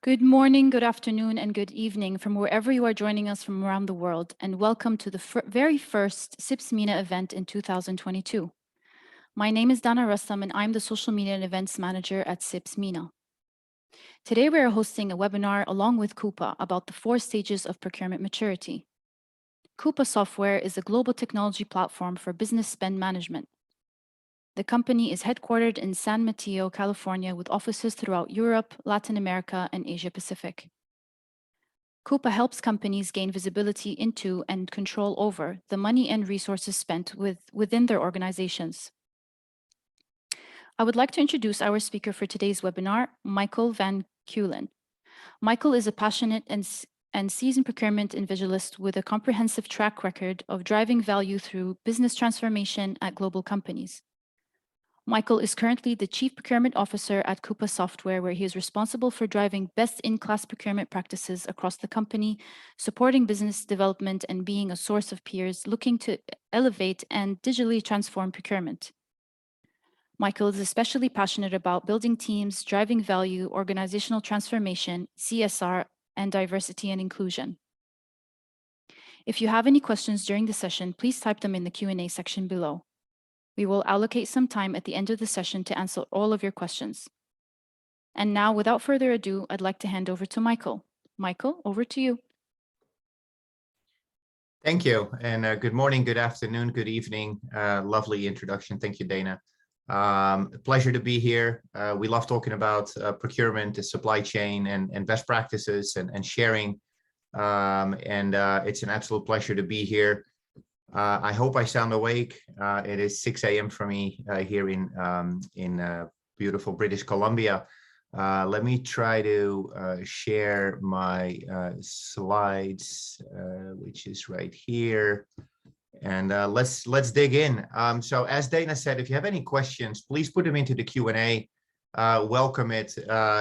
Good morning, good afternoon, and good evening from wherever you are joining us from around the world, and welcome to the very first CIPS MENA event in 2022. My name is Dana Rassam, and I'm the Social Media and Events Manager at CIPS MENA. Today, we are hosting a webinar along with Kupa about the 4 stages of procurement maturity. Kupa software is a global technology platform for business spend management. The company is headquartered in San Mateo, California, with offices throughout Europe, Latin America, and Asia Pacific. Kupa helps companies gain visibility into and control over the money and resources spent within their organizations. I would like to introduce our speaker for today's webinar, Michael van Kulin. Michael is a passionate and seasoned procurement individualist with a comprehensive track record of driving value through business transformation at global companies. Michael is currently the Chief Procurement Officer at Kupa Software, where he is responsible for driving best-in-class procurement practices across the company, supporting business development, and being a source of peers looking to elevate and digitally transform procurement. Michael is especially passionate about building teams, driving value, organizational transformation, CSR, and diversity and inclusion. If you have any questions during the session, please type them in the Q&A section below. We will allocate some time at the end of the session to answer all of your questions. And now, without further ado, I'd like to hand over to Michael. Michael, over to you. Thank you, and good morning, good afternoon, good evening. Lovely introduction. Thank you, Dana. A pleasure to be here. We love talking about procurement, the supply chain, and best practices and sharing. It's an absolute pleasure to be here. I hope I sound awake. It is 6 a.m. for me here in beautiful British Columbia. Let me try to share my slides, which is right here. And let's dig in. So as Dana said, if you have any questions, please put them into the Q&A. Welcome it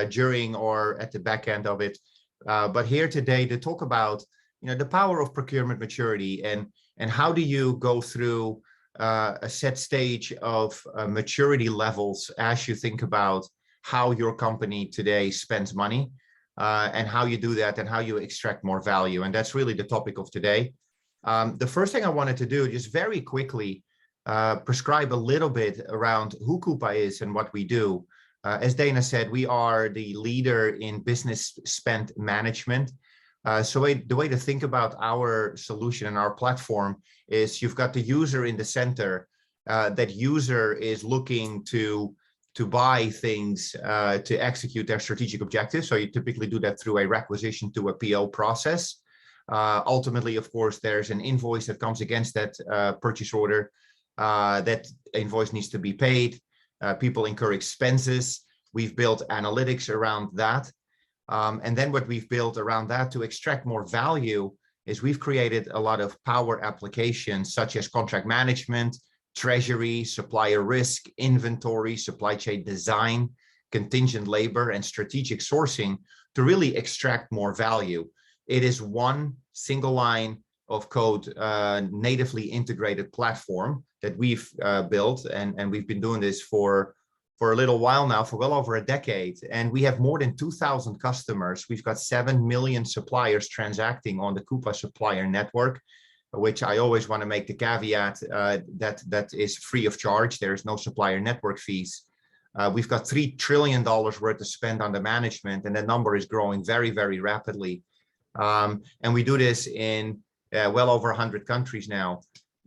during or at the back end of it. But here today to talk about the power of procurement maturity and how do you go through a set stage of maturity levels as you think about how your company today spends money and how you do that and how you extract more value. And that's really the topic of today. The first thing I wanted to do, just very quickly, prescribe a little bit around who Kupa is and what we do. As Dana said, we are the leader in business spend management. So the way to think about our solution and our platform is you've got the user in the center. That user is looking to buy things to execute their strategic objectives. So you typically do that through a requisition to a PO process. Ultimately, of course, there's an invoice that comes against that purchase order. That invoice needs to be paid. People incur expenses. We've built analytics around that. And then what we've built around that to extract more value is we've created a lot of power applications such as contract management, treasury, supplier risk, inventory, supply chain design, contingent labor, and strategic sourcing to really extract more value. It is one single line of code, natively integrated platform that we've built, and we've been doing this for a little while now, for well over a decade. And we have more than 2,000 customers. We've got 7 million suppliers transacting on the Kupa supplier network, which I always want to make the caveat that is free of charge. There is no supplier network fees. We've got $3 trillion worth of spend under management, and that number is growing very, very rapidly. And we do this in well over 100 countries now.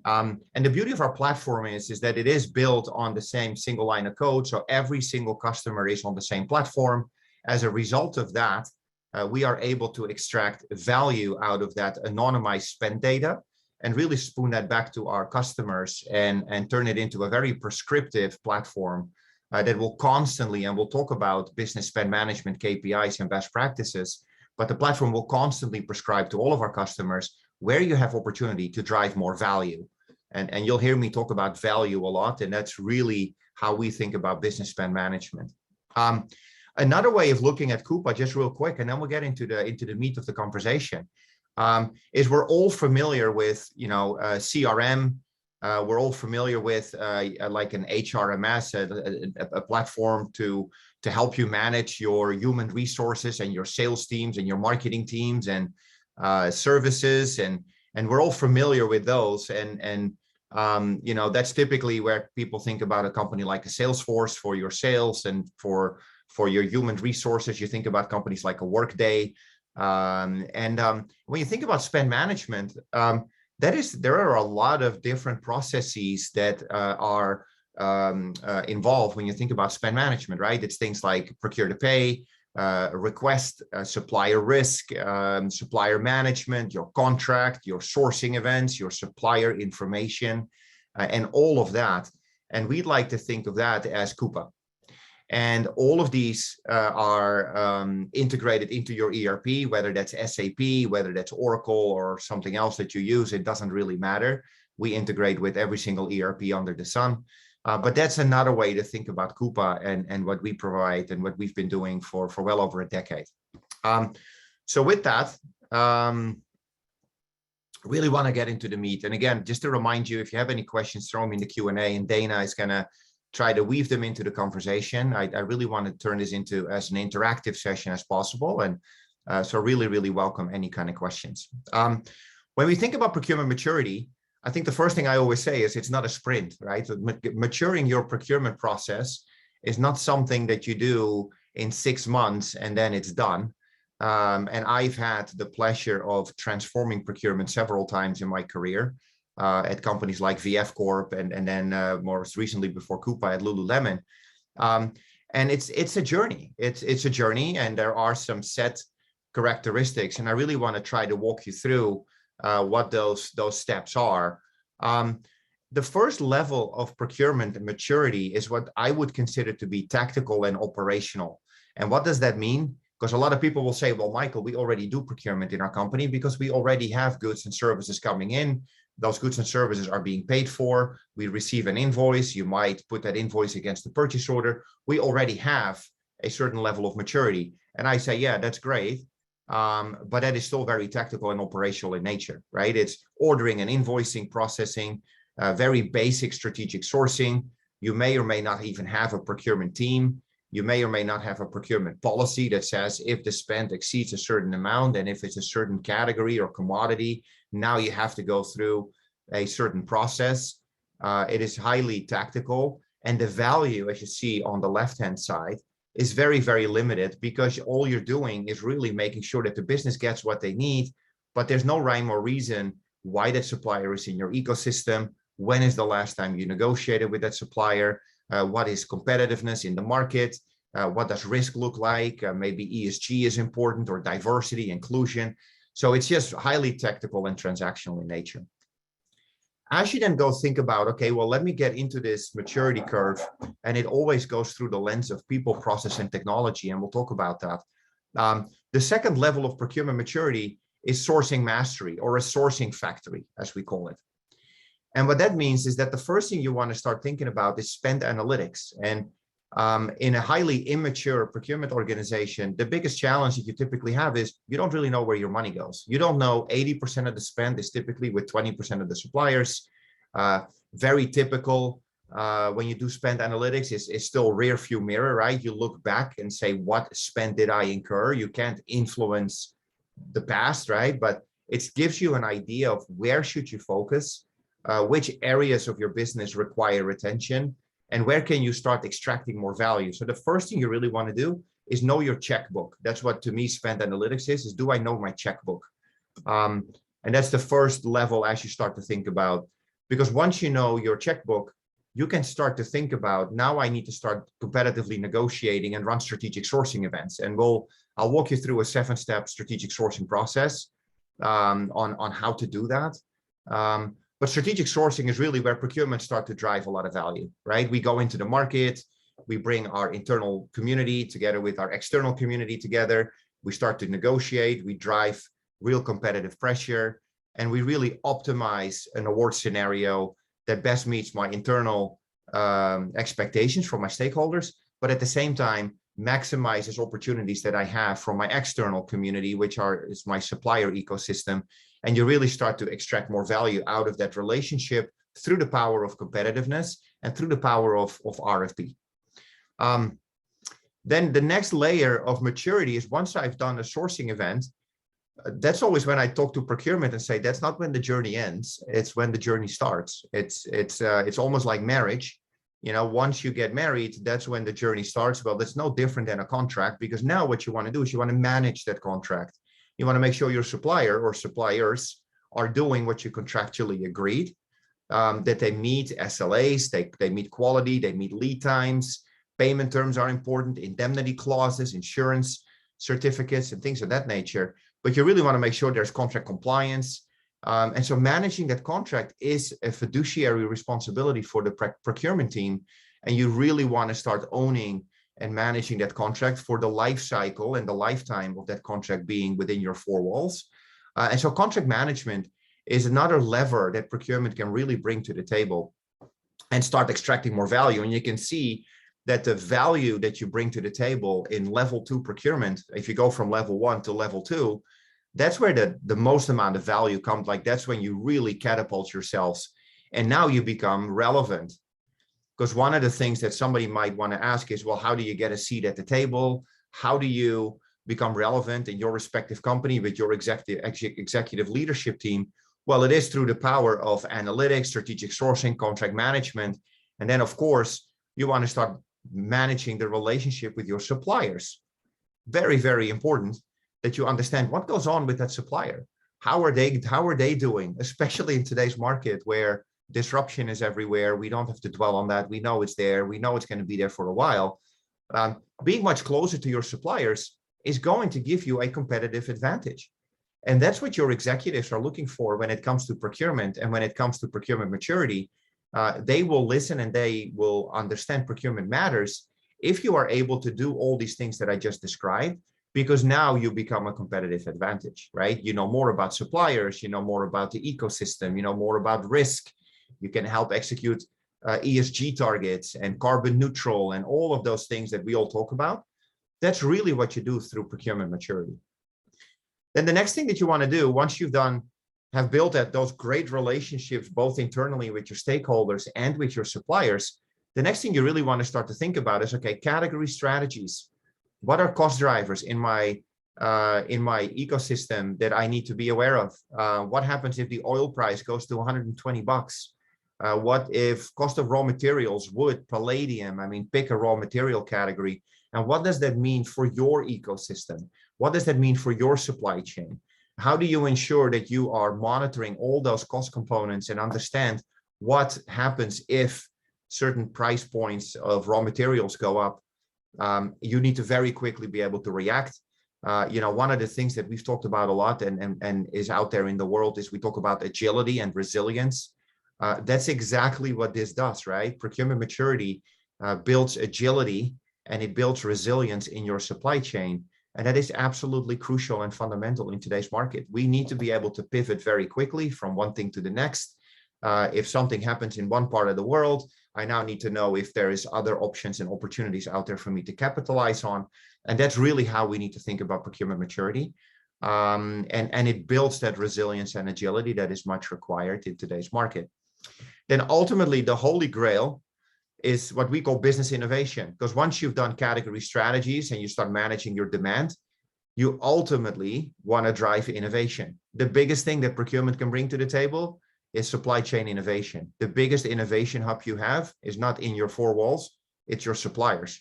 And the beauty of our platform is that it is built on the same single line of code. So every single customer is on the same platform. As a result of that, we are able to extract value out of that anonymized spend data and really spoon that back to our customers and turn it into a very prescriptive platform that will constantly, and we'll talk about business spend management, KPIs, and best practices, but the platform will constantly prescribe to all of our customers where you have opportunity to drive more value. And you'll hear me talk about value a lot, and that's really how we think about business spend management. Another way of looking at Kupa, just real quick, and then we'll get into the meat of the conversation, is we're all familiar with CRM, We're all familiar with like an HRMS, a platform to help you manage your human resources and your sales teams and your marketing teams and services, and we're all familiar with those. And you know, that's typically where people think about a company like a Salesforce for your sales, and for your human resources, you think about companies like a Workday. When you think about spend management, there are a lot of different processes that are involved when you think about spend management, right? It's things like procure to pay, request, supplier risk, supplier management, your contract, your sourcing events, your supplier information, and all of that. And we'd like to think of that as Kupa. And all of these are integrated into your ERP, whether that's SAP, whether that's Oracle or something else that you use, it doesn't really matter. We integrate with every single ERP under the sun. But that's another way to think about Kupa and what we provide and what we've been doing for well over a decade. So with that, really want to get into the meat. And again, just to remind you, if you have any questions, throw them in the Q&A, and Dana is going to try to weave them into the conversation. I really want to turn this into as an interactive session as possible. And so really welcome any kind of questions. When we think about procurement maturity, I think the first thing I always say is it's not a sprint, right? So maturing your procurement process is not something that you do in 6 months and then it's done. And I've had the pleasure of transforming procurement several times in my career. At companies like VF Corp and then most recently before Kupa at Lululemon. And it's a journey. It's a journey, and there are some set characteristics. And I really want to try to walk you through what those steps are. The first level of procurement maturity is what I would consider to be tactical and operational. And what does that mean? Because a lot of people will say, well, Michael, we already do procurement in our company because we already have goods and services coming in. Those goods and services are being paid for. We receive an invoice. You might put that invoice against the purchase order. We already have a certain level of maturity. And I say, yeah, that's great. But that is still very tactical and operational in nature, right? It's ordering and invoicing, processing, very basic strategic sourcing. You may or may not even have a procurement team. You may or may not have a procurement policy that says if the spend exceeds a certain amount and if it's a certain category or commodity, now you have to go through a certain process. It is highly tactical. And the value, as you see on the left-hand side, is very limited because all you're doing is really making sure that the business gets what they need, but there's no rhyme or reason why that supplier is in your ecosystem. When is the last time you negotiated with that supplier? What is competitiveness in the market? What does risk look like? Maybe ESG is important, or diversity, inclusion. So it's just highly tactical and transactional in nature. As you then go think about, okay, well, let me get into this maturity curve, and it always goes through the lens of people, process, and technology, and we'll talk about that. The second level of procurement maturity is sourcing mastery, or a sourcing factory, as we call it. And what that means is that the first thing you want to start thinking about is spend analytics. And in a highly immature procurement organization, the biggest challenge that you typically have is you don't really know where your money goes. You don't know 80% of the spend is typically with 20% of the suppliers. Very typical when you do spend analytics is still rear view mirror, right? You look back and say, what spend did I incur? You can't influence the past, right? But it gives you an idea of where should you focus, which areas of your business require attention, and where can you start extracting more value. So the first thing you really want to do is know your checkbook. That's what, to me, spend analytics is do I know my checkbook? And that's the first level as you start to think about, because once you know your checkbook, you can start to think about, now I need to start competitively negotiating and run strategic sourcing events. And I'll walk you through a 7-step strategic sourcing process on how to do that. But strategic sourcing is really where procurement start to drive a lot of value, right? We go into the market, we bring our internal community together with our external community together. We start to negotiate, we drive real competitive pressure, and we really optimize an award scenario that best meets my internal expectations from my stakeholders, but at the same time, maximizes opportunities that I have from my external community, which is my supplier ecosystem. And you really start to extract more value out of that relationship through the power of competitiveness and through the power of RFP. Then the next layer of maturity is once I've done a sourcing event, that's always when I talk to procurement and say, that's not when the journey ends, it's when the journey starts. It's almost like marriage. You know, once you get married, that's when the journey starts. Well, that's no different than a contract, because now what you want to do is you want to manage that contract. You want to make sure your supplier or suppliers are doing what you contractually agreed, that they meet SLAs, they meet quality, they meet lead times, payment terms are important, indemnity clauses, insurance certificates, and things of that nature. But you really want to make sure there's contract compliance. And so managing that contract is a fiduciary responsibility for the procurement team. And you really want to start owning and managing that contract for the life cycle and the lifetime of that contract being within your four walls. And so contract management is another lever that procurement can really bring to the table and start extracting more value. And you can see that the value that you bring to the table in level 2 procurement, if you go from level 1 to level 2, that's where the most amount of value comes. Like that's when you really catapult yourselves. And now you become relevant. Because one of the things that somebody might want to ask is, well, how do you get a seat at the table? How do you become relevant in your respective company with your executive leadership team? Well, it is through the power of analytics, strategic sourcing, contract management. And then, of course, you want to start managing the relationship with your suppliers. Very, very important that you understand what goes on with that supplier. How are they doing, especially in today's market where disruption is everywhere. We don't have to dwell on that. We know it's there. We know it's going to be there for a while. Being much closer to your suppliers is going to give you a competitive advantage. And that's what your executives are looking for when it comes to procurement and when it comes to procurement maturity. They will listen and they will understand procurement matters if you are able to do all these things that I just described, because now you become a competitive advantage, right? You know more about suppliers, you know more about the ecosystem, you know more about risk. You can help execute ESG targets and carbon neutral and all of those things that we all talk about. That's really what you do through procurement maturity. Then the next thing that you want to do once you've have built those great relationships, both internally with your stakeholders and with your suppliers, the next thing you really want to start to think about is, okay, category strategies. What are cost drivers in my ecosystem that I need to be aware of? What happens if the oil price goes to 120 bucks? What if cost of raw materials, wood, palladium, pick a raw material category. And what does that mean for your ecosystem? What does that mean for your supply chain? How do you ensure that you are monitoring all those cost components and understand what happens if certain price points of raw materials go up? You need to very quickly be able to react. One of the things that we've talked about a lot and is out there in the world is we talk about agility and resilience. That's exactly what this does, right? Procurement maturity builds agility and it builds resilience in your supply chain. And that is absolutely crucial and fundamental in today's market. We need to be able to pivot very quickly from one thing to the next. If something happens in one part of the world, I now need to know if there is other options and opportunities out there for me to capitalize on. And that's really how we need to think about procurement maturity. And it builds that resilience and agility that is much required in today's market. Then ultimately, the holy grail is what we call business innovation. Because once you've done category strategies and you start managing your demand, you ultimately want to drive innovation. The biggest thing that procurement can bring to the table is supply chain innovation. The biggest innovation hub you have is not in your four walls, it's your suppliers.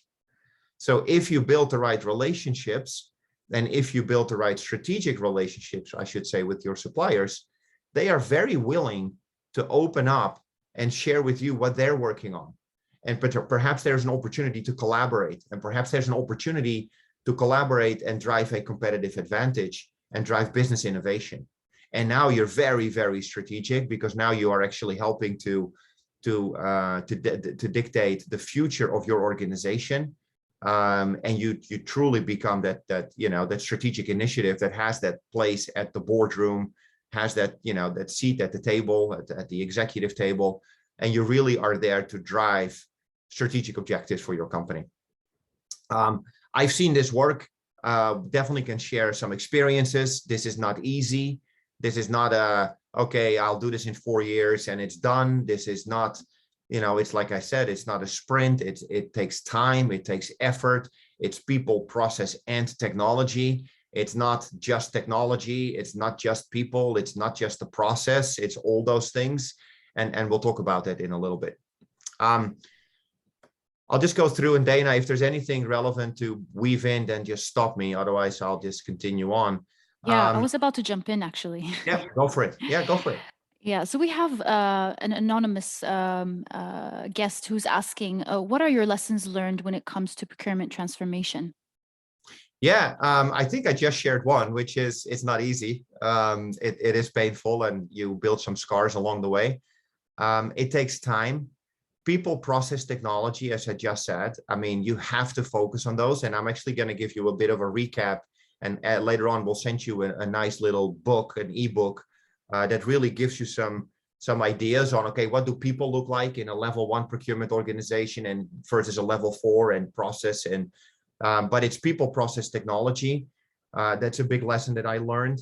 So if you build the right relationships, and if you build the right strategic relationships, I should say, with your suppliers, they are very willing to open up and share with you what they're working on. And perhaps there's an opportunity to collaborate, and perhaps there's an opportunity to collaborate and drive a competitive advantage and drive business innovation. And now you're very, very strategic, because now you are actually helping to dictate the future of your organization. And you truly become that strategic initiative that has that place at the boardroom, has that seat at the table, at the executive table, and you really are there to drive strategic objectives for your company. I've seen this work, definitely can share some experiences. This is not easy. This is not okay, I'll do this in 4 years and it's done. This is not, it's like I said, it's not a sprint. It takes time, it takes effort. It's people, process, and technology. It's not just technology. It's not just people. It's not just the process. It's all those things. And we'll talk about that in a little bit. I'll just go through, and Dana, if there's anything relevant to weave in, then just stop me. Otherwise, I'll just continue on. Yeah, I was about to jump in, actually. Yeah, go for it. Yeah, go for it. Yeah, so we have an anonymous guest who's asking, what are your lessons learned when it comes to procurement transformation? Yeah, I think I just shared one, which is it's not easy. It is painful, and you build some scars along the way. It takes time. People, process, technology, as I just said, I mean, you have to focus on those. And I'm actually going to give you a bit of a recap. And later on, we'll send you a nice little book, an ebook, that really gives you some ideas on, okay, what do people look like in a level 1 procurement organization and versus a level 4 and process. And but it's people, process, technology. That's a big lesson that I learned.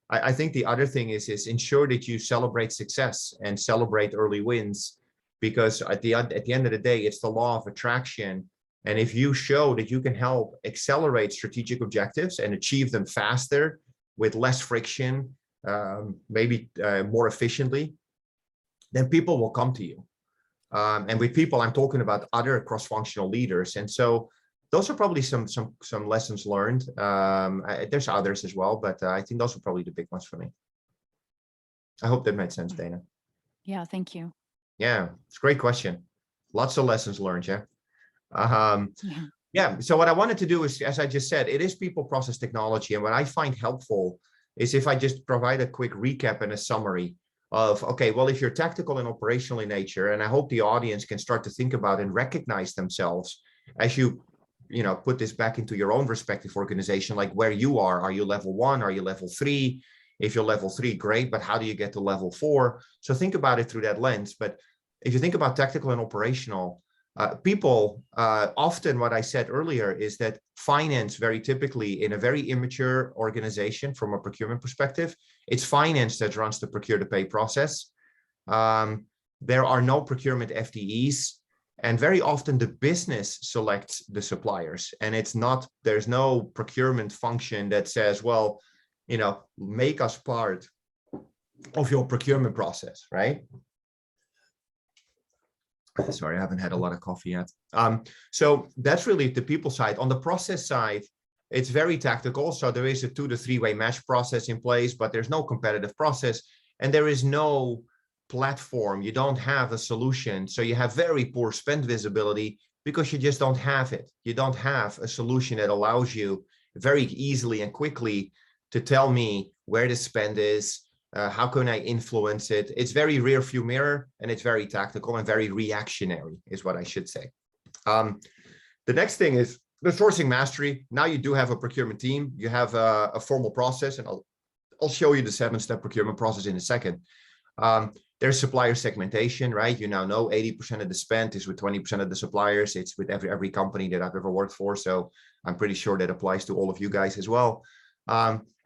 I think the other thing is ensure that you celebrate success and celebrate early wins, because at the end of the day, it's the law of attraction. And if you show that you can help accelerate strategic objectives and achieve them faster with less friction, maybe more efficiently, then people will come to you. And with people, I'm talking about other cross-functional leaders. And so those are probably some lessons learned. There's others as well, but I think those are probably the big ones for me. I hope that made sense, Dana. Yeah, thank you. Yeah, it's a great question. Lots of lessons learned, yeah. Yeah. Yeah, so what I wanted to do is, as I just said, it is people, process, technology. And what I find helpful is if I just provide a quick recap and a summary of, okay, well, if you're tactical and operational in nature, and I hope the audience can start to think about and recognize themselves as you put this back into your own respective organization, like where you are you level 1? Are you level 3? If you're level 3, great, but how do you get to level 4? So think about it through that lens. But if you think about tactical and operational, people, often what I said earlier is that finance, very typically in a very immature organization from a procurement perspective, it's finance that runs the procure to pay process. There are no procurement FTEs. And very often the business selects the suppliers, and there's no procurement function that says, well, make us part of your procurement process, right? Sorry, I haven't had a lot of coffee yet. So that's really the people side. On the process side, it's very tactical. So there is a 2 to 3-way match process in place, but there's no competitive process, and there is no platform. You don't have a solution. So you have very poor spend visibility because you just don't have it. You don't have a solution that allows you very easily and quickly to tell me where the spend is, how can I influence it. It's very rear view mirror, and it's very tactical and very reactionary is what I should say. The next thing is the sourcing mastery. Now you do have a procurement team. You have a formal process, and I'll show you the 7-step procurement process in a second. There's supplier segmentation, right? You now know 80% of the spend is with 20% of the suppliers. It's with every company that I've ever worked for. So I'm pretty sure that applies to all of you guys as well.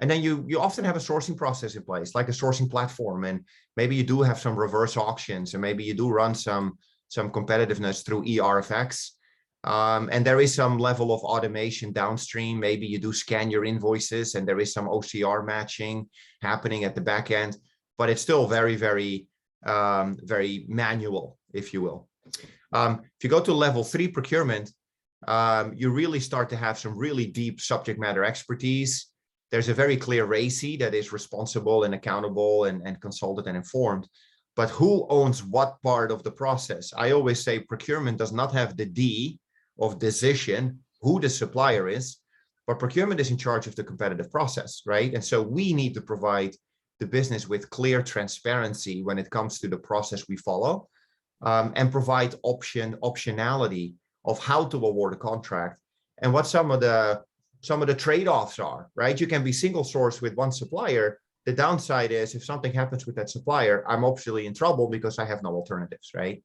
And then you often have a sourcing process in place, like a sourcing platform. And maybe you do have some reverse auctions, and maybe you do run some competitiveness through ERFX. And there is some level of automation downstream. Maybe you do scan your invoices, and there is some OCR matching happening at the back end, but it's still very, very very manual, if you will. If you go to level 3 procurement, you really start to have some really deep subject matter expertise. There's a very clear RACI that is responsible and accountable and consulted and informed. But who owns what part of the process? I always say procurement does not have the D of decision, who the supplier is, but procurement is in charge of the competitive process, right? And so we need to provide the business with clear transparency when it comes to the process we follow, and provide optionality of how to award a contract and what some of the trade-offs are, right? You can be single source with one supplier. The downside is if something happens with that supplier, I'm obviously in trouble because I have no alternatives, right?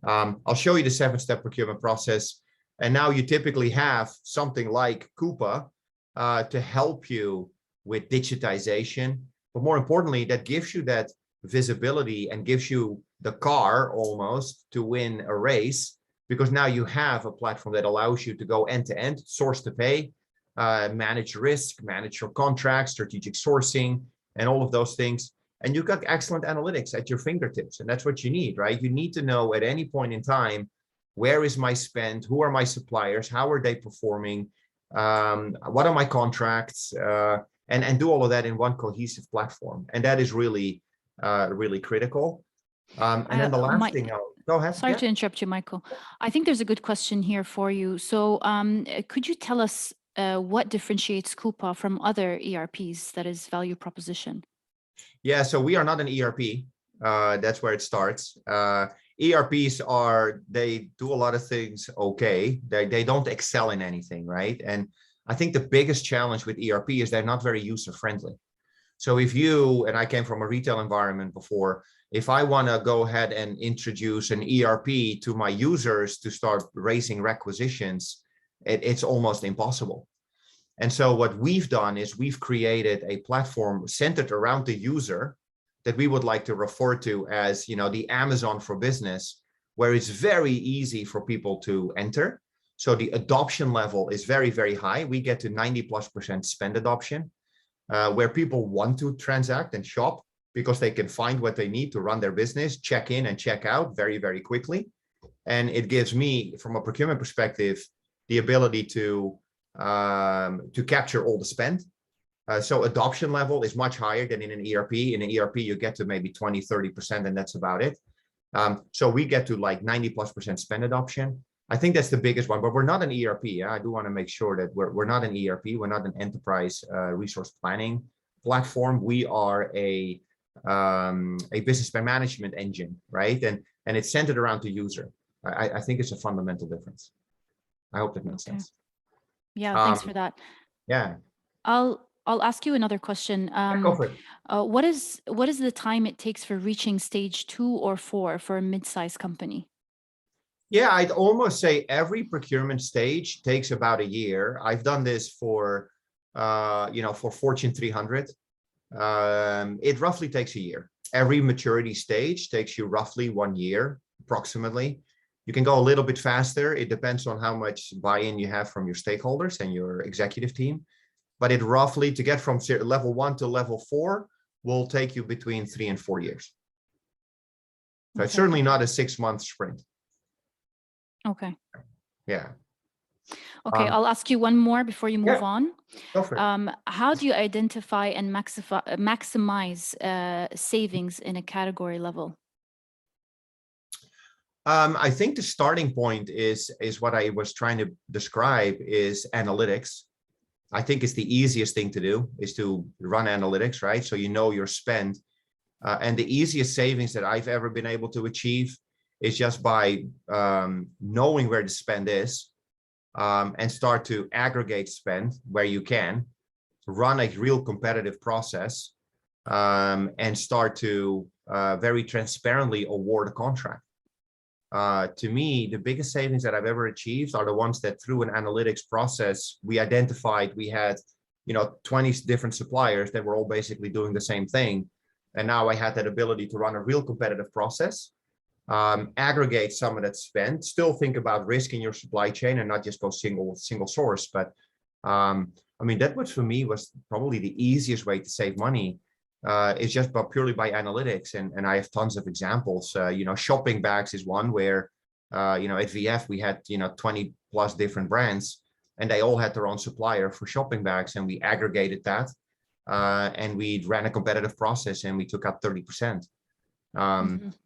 I'll show you the 7-step procurement process. And now you typically have something like Kupa to help you with digitization. but more importantly, that gives you that visibility and gives you the car almost to win a race, because now you have a platform that allows you to go end to end, source to pay, manage risk, manage your contracts, strategic sourcing, and all of those things. And you've got excellent analytics at your fingertips. And that's what you need, right? You need to know at any point in time, where is my spend? Who are my suppliers? How are they performing? What are my contracts? And do all of that in one cohesive platform. And that is really, really critical. And then the last thing, go ahead. Sorry to interrupt you, Michael. I think there's a good question here for you. So could you tell us what differentiates Kupa from other ERPs, that is value proposition? Yeah, so we are not an ERP. That's where it starts. ERPs they do a lot of things okay. They don't excel in anything, right? And I think the biggest challenge with ERP is they're not very user-friendly. So if you, and I came from a retail environment before, if I want to go ahead and introduce an ERP to my users to start raising requisitions, it's almost impossible. And so what we've done is we've created a platform centered around the user that we would like to refer to as, the Amazon for business, where it's very easy for people to enter. So the adoption level is very, very high. We get to 90+% spend adoption, where people want to transact and shop because they can find what they need to run their business, check in and check out very, very quickly. And it gives me, from a procurement perspective, the ability to capture all the spend. So adoption level is much higher than in an ERP. In an ERP, you get to maybe 20, 30%, and that's about it. So we get to like 90+% spend adoption. I think that's the biggest one, but we're not an ERP. I do want to make sure that we're not an ERP. We're not an enterprise resource planning platform. We are a business spend management engine, right? And it's centered around the user. I think it's a fundamental difference. I hope that makes sense. Yeah, thanks for that. Yeah. I'll ask you another question. Go for it. What is the time it takes for reaching stage 2 or 4 for a mid-sized company? Yeah, I'd almost say every procurement stage takes about a year. I've done this for Fortune 300. It roughly takes a year. Every maturity stage takes you roughly 1 year, approximately. You can go a little bit faster. It depends on how much buy-in you have from your stakeholders and your executive team. But it roughly, to get from level 1 to level 4, will take you between 3 and 4 years. So it's certainly not a 6-month sprint. Okay. Yeah. Okay, I'll ask you one more before you move on. Go for it. How do you identify and maximize savings in a category level? I think the starting point is what I was trying to describe is analytics. I think it's the easiest thing to do is to run analytics, right? So you know your spend. And the easiest savings that I've ever been able to achieve is just by knowing where the spend is and start to aggregate spend where you can, run a real competitive process, and start to very transparently award a contract. To me, the biggest savings that I've ever achieved are the ones that through an analytics process, we identified we had 20 different suppliers that were all basically doing the same thing. And now I had that ability to run a real competitive process, aggregate some of that spend, still think about risk in your supply chain and not just go single source. But that was for me was probably the easiest way to save money. It's just purely by analytics. And I have tons of examples. Shopping bags is one where, at VF, we had, 20 plus different brands and they all had their own supplier for shopping bags. And we aggregated that and we ran a competitive process and we took out 30%.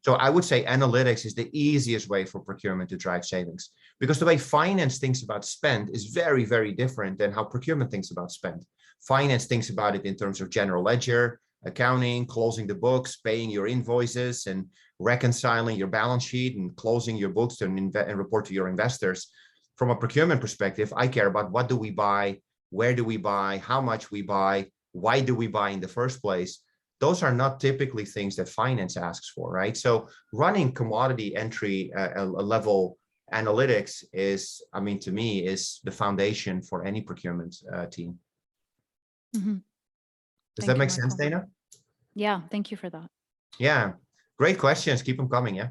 So I would say analytics is the easiest way for procurement to drive savings, because the way finance thinks about spend is very, very different than how procurement thinks about spend. Finance thinks about it in terms of general ledger, accounting, closing the books, paying your invoices and reconciling your balance sheet and closing your books and report to your investors. From a procurement perspective, I care about what do we buy, where do we buy, how much we buy, why do we buy in the first place. Those are not typically things that finance asks for, right? So running commodity entry level analytics is, to me, is the foundation for any procurement team. Mm-hmm. Does that make sense, Dana? Yeah, thank you for that. Yeah, great questions. Keep them coming. Yeah.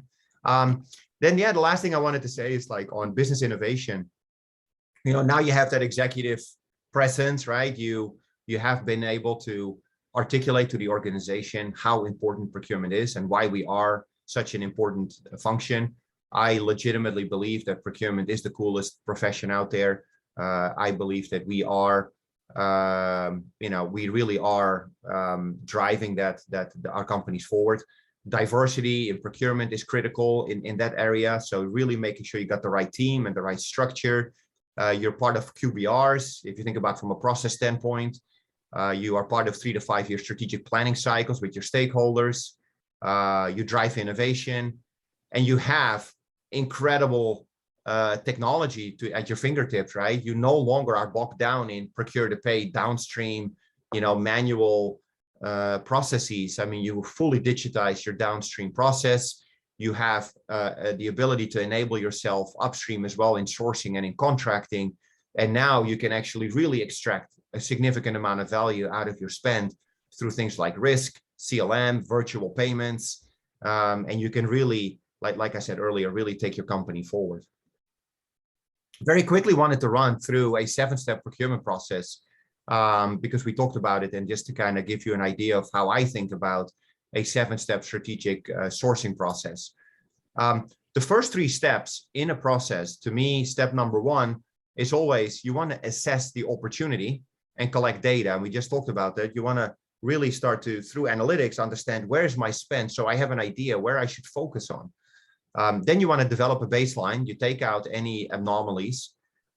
Then, yeah, the last thing I wanted to say is like on business innovation. Now you have that executive presence, right? You have been able to articulate to the organization how important procurement is and why we are such an important function. I legitimately believe that procurement is the coolest profession out there. I believe that we are, we really are driving that our companies forward. Diversity in procurement is critical in that area. So really making sure you got the right team and the right structure. You're part of QBRs. If you think about from a process standpoint, you are part of 3 to 5 year strategic planning cycles with your stakeholders. You drive innovation, and you have incredible technology at your fingertips, right? You no longer are bogged down in procure to pay downstream, manual processes. I mean, you fully digitize your downstream process. You have the ability to enable yourself upstream as well in sourcing and in contracting. And now you can actually really extract a significant amount of value out of your spend through things like risk, CLM, virtual payments. And you can really, like I said earlier, really take your company forward. Very quickly wanted to run through a 7-step procurement process because we talked about it, and just to kind of give you an idea of how I think about a 7-step strategic sourcing process. The first 3 steps in a process, to me, step number 1 is always you want to assess the opportunity and collect data. And we just talked about that. You want to really start to, through analytics, understand where's my spend, so I have an idea where I should focus on. Then you want to develop a baseline. You take out any anomalies.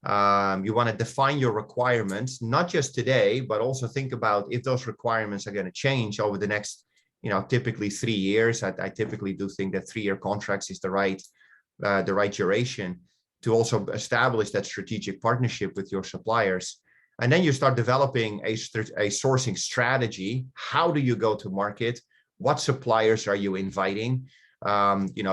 You want to define your requirements, not just today, but also think about if those requirements are going to change over the next, typically 3 years. I typically do think that 3-year contracts is the right duration to also establish that strategic partnership with your suppliers. And then you start developing a sourcing strategy. How do you go to market? What suppliers are you inviting?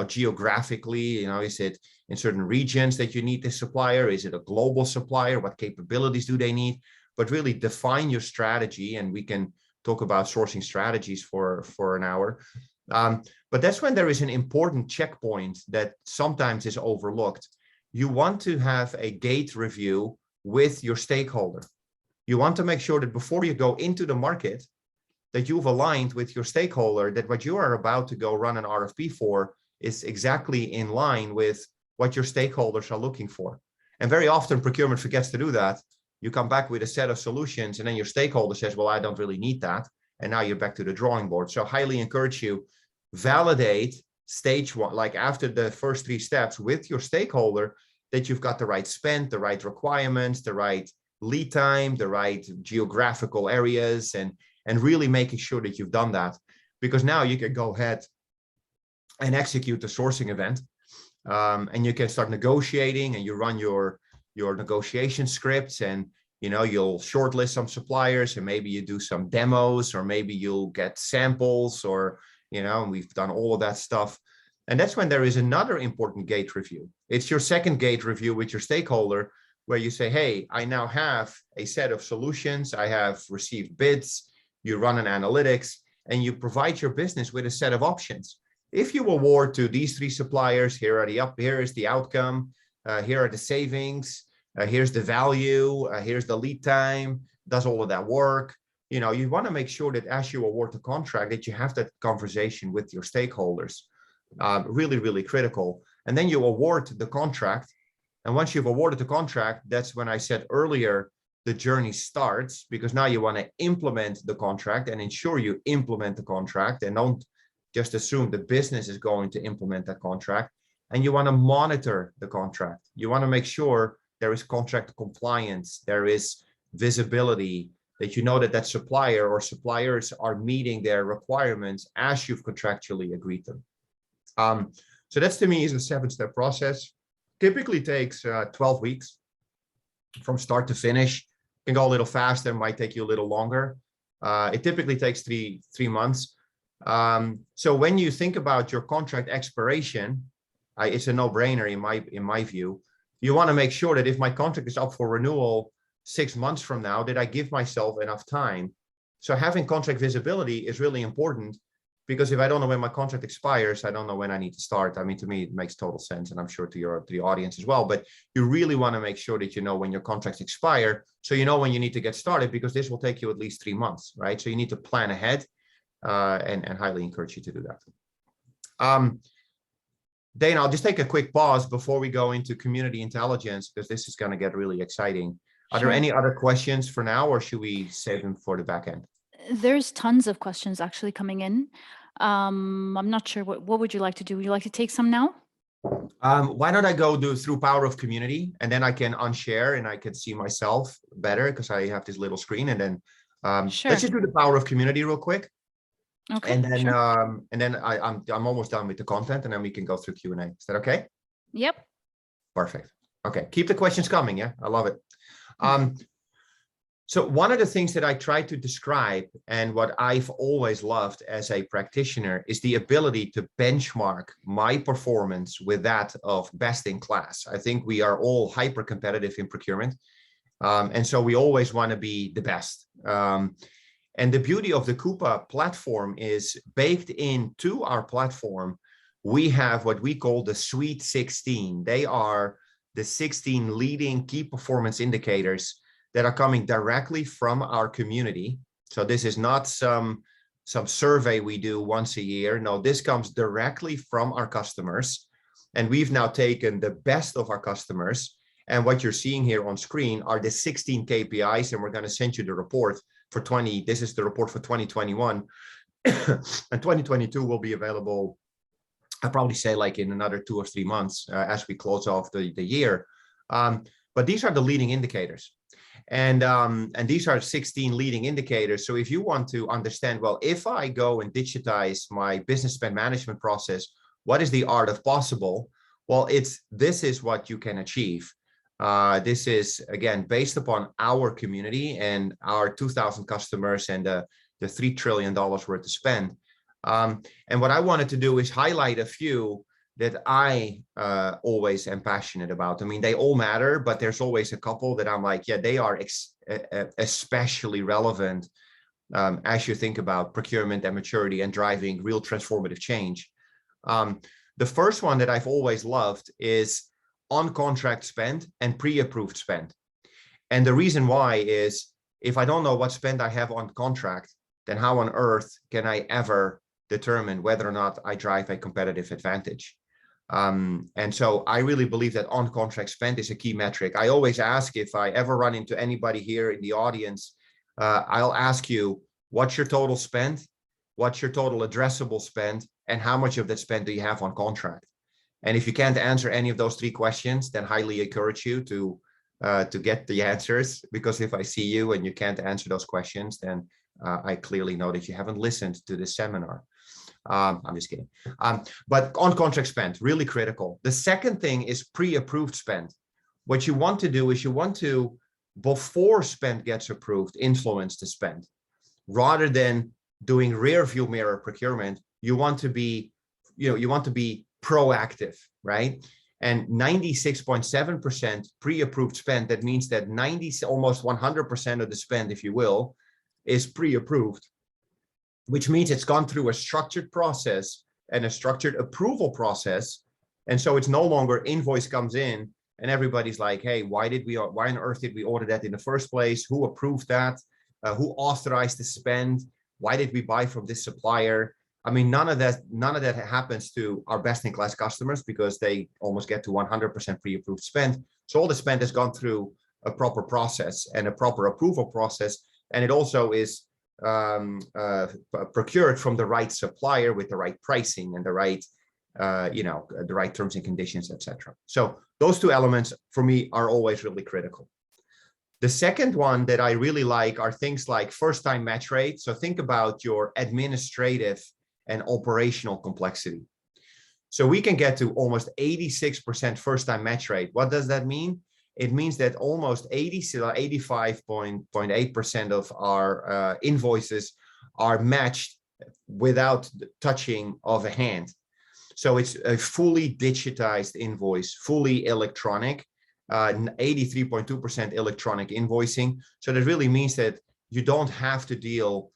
Geographically, is it in certain regions that you need this supplier? Is it a global supplier? What capabilities do they need? But really define your strategy, and we can talk about sourcing strategies for an hour. But that's when there is an important checkpoint that sometimes is overlooked. You want to have a gate review with your stakeholder. You want to make sure that before you go into the market, that you've aligned with your stakeholder that what you are about to go run an RFP for is exactly in line with what your stakeholders are looking for. And very often procurement forgets to do that. You come back with a set of solutions, and then your stakeholder says, well, I don't really need that. And now you're back to the drawing board. So I highly encourage you, validate stage 1, like after the first 3 steps with your stakeholder, that you've got the right spend, the right requirements, the right lead time, the right geographical areas, and really making sure that you've done that, because now you can go ahead and execute the sourcing event, and you can start negotiating, and you run your negotiation scripts, and you'll shortlist some suppliers, and maybe you do some demos, or maybe you'll get samples, or and we've done all of that stuff. And that's when there is another important gate review. It's your second gate review with your stakeholder, where you say, hey, I now have a set of solutions. I have received bids. You run an analytics, and you provide your business with a set of options. If you award to these 3 suppliers, here is the outcome, here are the savings, here's the value, here's the lead time, does all of that work. You want to make sure that as you award the contract, that you have that conversation with your stakeholders. Really, really critical. And then you award the contract. And once you've awarded the contract, that's when I said earlier, the journey starts, because now you want to implement the contract and ensure you implement the contract, and don't just assume the business is going to implement that contract. And you want to monitor the contract. You want to make sure there is contract compliance, there is visibility, that that supplier or suppliers are meeting their requirements as you've contractually agreed them. So that's, to me, is a 7-step process. Typically takes 12 weeks from start to finish. Can go a little faster, might take you a little longer. It typically takes three months. So when you think about your contract expiration, it's a no-brainer in my view. You want to make sure that if my contract is up for renewal 6 months from now, that I give myself enough time So having contract visibility is really important, because if I don't know when my contract expires, I don't know when I need to start. I mean, to me, it makes total sense, and I'm sure to the audience as well. But you really want to make sure that you know when your contracts expire, so you know when you need to get started, because this will take you at least 3 months, right? So you need to plan ahead, and highly encourage you to do that. Dana, I'll just take a quick pause before we go into community intelligence, because this is going to get really exciting. Are there any other questions for now, or should we save them for the back end? There's tons of questions actually coming in. I'm not sure, what would you like to do? Would you like to take some now? Why don't I go through power of community, and then I can unshare and I can see myself better because I have this little screen. And then Sure. let's just do the power of community real quick. Okay. And then sure. I'm almost done with the content, and then we can go through Q&A. Is that okay? Yep. Perfect. Okay, keep the questions coming. Yeah, I love it. So one of the things that I try to describe, and what I've always loved as a practitioner, is the ability to benchmark my performance with that of best in class. I think we are all hyper competitive in procurement. And so we always want to be the best. And the beauty of the Kupa platform is, baked into our platform, we have what we call the Sweet 16. They are the 16 leading key performance indicators that are coming directly from our community. So this is not some survey we do once a year. No, this comes directly from our customers. And we've now taken the best of our customers. And what you're seeing here on screen are the 16 KPIs, and we're going to send you the report for this is the report for 2021. And 2022 will be available, I'll probably say like in another 2 or 3 months as we close off the year. But these are the leading indicators. And these are 16 leading indicators. So if you want to understand, well, if I go and digitize my business spend management process, what is the art of possible? Well, this is what you can achieve. This is, again, based upon our community and our 2,000 customers and the $3 trillion worth of spend. And what I wanted to do is highlight a few that I always am passionate about. I mean, they all matter, but there's always a couple that I'm like, yeah, they are especially relevant as you think about procurement and maturity and driving real transformative change. The first one that I've always loved is on-contract spend and pre-approved spend. And the reason why is, if I don't know what spend I have on contract, then how on earth can I ever determine whether or not I drive a competitive advantage? And so I really believe that on-contract spend is a key metric. I always ask, if I ever run into anybody here in the audience, I'll ask you, what's your total spend? What's your total addressable spend? And how much of that spend do you have on contract? And if you can't answer any of those 3 questions, then highly encourage you to get the answers, because if I see you and you can't answer those questions, then I clearly know that you haven't listened to this seminar. I'm just kidding. But on contract spend, really critical. The second thing is pre-approved spend. What you want to do is you want to, before spend gets approved, influence the spend. Rather than doing rear view mirror procurement, you want to be, proactive, right? And 96.7% pre-approved spend, that means that almost 100% of the spend, if you will, is pre-approved, which means it's gone through a structured process and a structured approval process. And so it's no longer invoice comes in and everybody's like, hey, why on earth did we order that in the first place? Who approved that? Who authorized the spend? Why did we buy from this supplier? I mean, none of that happens to our best-in-class customers, because they almost get to 100% pre-approved spend. So all the spend has gone through a proper process and a proper approval process, and it also is procured from the right supplier with the right pricing and the right, the right terms and conditions, etc. So those 2 elements for me are always really critical. The second one that I really like are things like first-time match rate. So think about your administrative and operational complexity. So we can get to almost 86% first-time match rate. What does that mean? It means that almost 85.8% of our invoices are matched without the touching of a hand. So it's a fully digitized invoice, fully electronic, 83.2% electronic invoicing. So that really means that you don't have to deal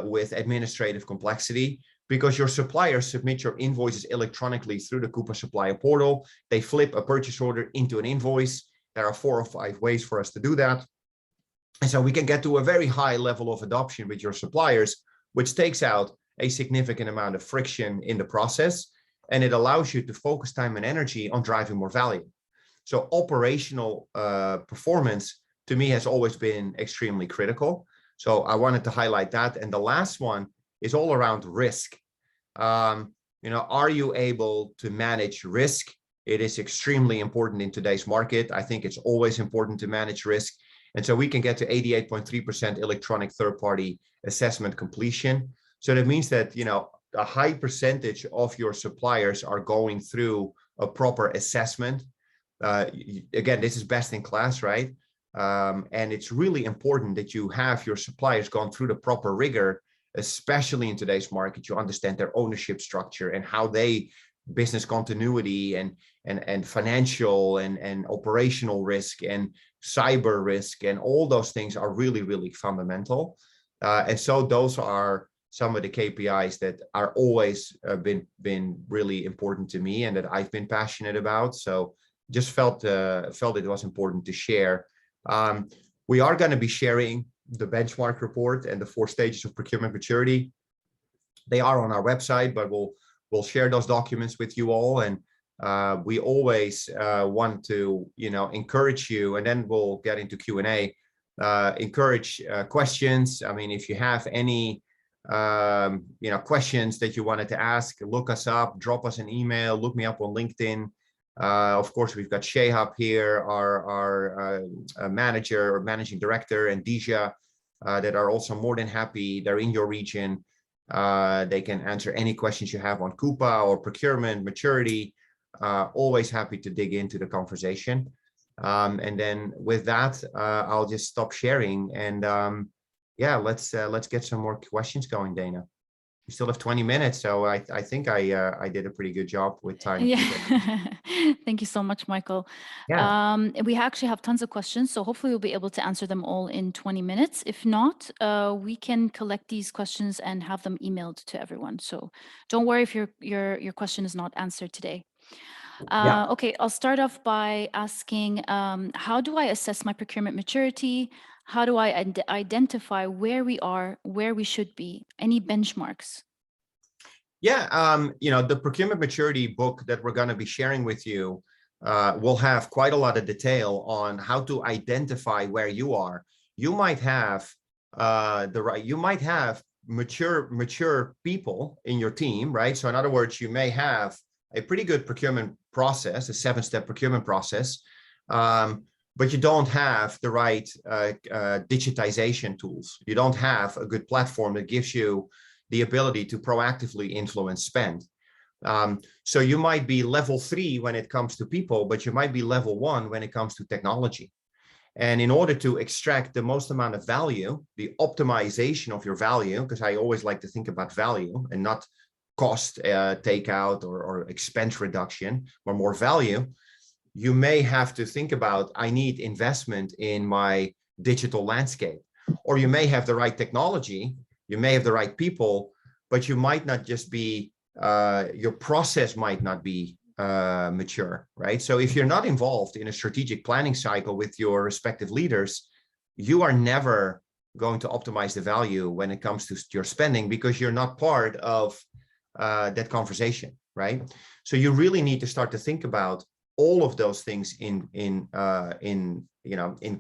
with administrative complexity, because your suppliers submit your invoices electronically through the Kupa supplier portal. They flip a purchase order into an invoice. There are 4 or 5 ways for us to do that. And so we can get to a very high level of adoption with your suppliers, which takes out a significant amount of friction in the process. And it allows you to focus time and energy on driving more value. So operational performance to me has always been extremely critical. So I wanted to highlight that. And the last one is all around risk. Are you able to manage risk? It is extremely important in today's market. I think it's always important to manage risk. And so we can get to 88.3% electronic third-party assessment completion. So that means that, a high percentage of your suppliers are going through a proper assessment. Again, this is best in class, right? And it's really important that you have your suppliers gone through the proper rigor, especially in today's market. You understand their ownership structure and how they business continuity and financial and operational risk and cyber risk and all those things are really, really fundamental. And so those are some of the KPIs that are always been really important to me and that I've been passionate about. So just felt it was important to share. We are going to be sharing the benchmark report and the 4 stages of procurement maturity. They are on our website, but we'll share those documents with you all. And we always want to, encourage you, and then we'll get into Q&A, encourage questions. I mean, if you have any, questions that you wanted to ask, look us up, drop us an email, look me up on LinkedIn. Of course, we've got Shehab here, our manager or managing director, and Deja, that are also more than happy. They're in your region. They can answer any questions you have on Kupa or procurement maturity. Always happy to dig into the conversation. And then with that, I'll just stop sharing. And let's get some more questions going, Dana. We still have 20 minutes, so I think I did a pretty good job with time. Yeah. Thank you so much, Michael. Yeah. We actually have tons of questions, so hopefully we'll be able to answer them all in 20 minutes. If not, we can collect these questions and have them emailed to everyone. So don't worry if your question is not answered today. Okay, I'll start off by asking, how do I assess my procurement maturity? How do I identify where we are, where we should be? Any benchmarks? Yeah, the procurement maturity book that we're going to be sharing with you will have quite a lot of detail on how to identify where you are. You might have mature people in your team, right? So in other words, you may have a pretty good procurement process, a 7-step procurement process, but you don't have the right digitization tools. You don't have a good platform that gives you the ability to proactively influence spend. So you might be level 3 when it comes to people, but you might be level 1 when it comes to technology. And in order to extract the most amount of value, the optimization of your value, because I always like to think about value and not cost takeout or expense reduction, or more value, you may have to think about, I need investment in my digital landscape, or you may have the right technology, you may have the right people, but you might not just be, your process might not be mature, right? So if you're not involved in a strategic planning cycle with your respective leaders, you are never going to optimize the value when it comes to your spending, because you're not part of that conversation, right? So you really need to start to think about all of those things in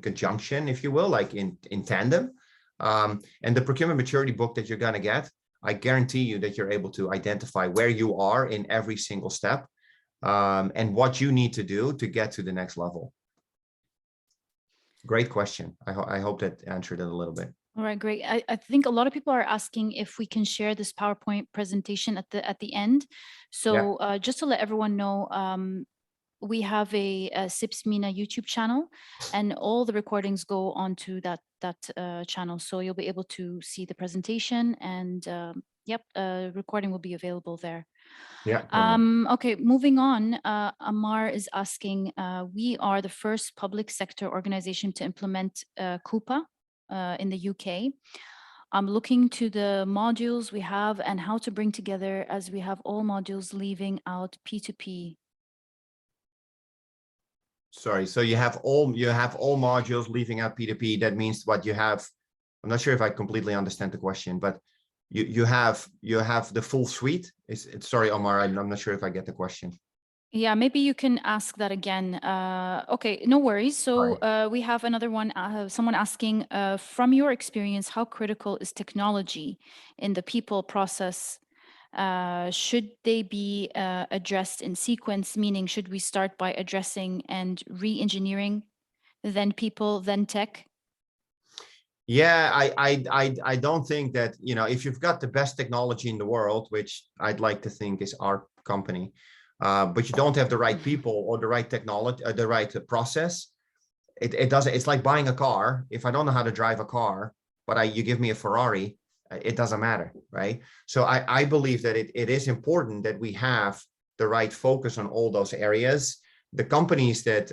conjunction, if you will, like in tandem. And the procurement maturity book that you're going to get, I guarantee you that you're able to identify where you are in every single step, and what you need to do to get to the next level. Great question. I hope that answered it a little bit. All right, great. I think a lot of people are asking if we can share this PowerPoint presentation at the end. So just to let everyone know, we have a CIPS MENA YouTube channel, and all the recordings go onto that channel. So you'll be able to see the presentation, and recording will be available there. Yeah. Okay, moving on. Amar is asking, we are the first public sector organization to implement Kupa in the UK. I'm looking to the modules we have and how to bring together, as we have all modules leaving out P2P. Sorry, so you have all modules leaving out P2P. That means what you have. I'm not sure if I completely understand the question, but you have the full suite. Sorry, Omar, I'm not sure if I get the question. Yeah, maybe you can ask that again. Okay, no worries. So we have another one, someone asking, from your experience, how critical is technology in the people process? Should they be addressed in sequence, meaning should we start by addressing and re-engineering, then people, then tech? Yeah, I don't think that, if you've got the best technology in the world, which I'd like to think is our company, but you don't have the right people or the right technology, the right process, it doesn't. It's like buying a car. If I don't know how to drive a car, but you give me a Ferrari, it doesn't matter, right? So I believe that it is important that we have the right focus on all those areas. The companies that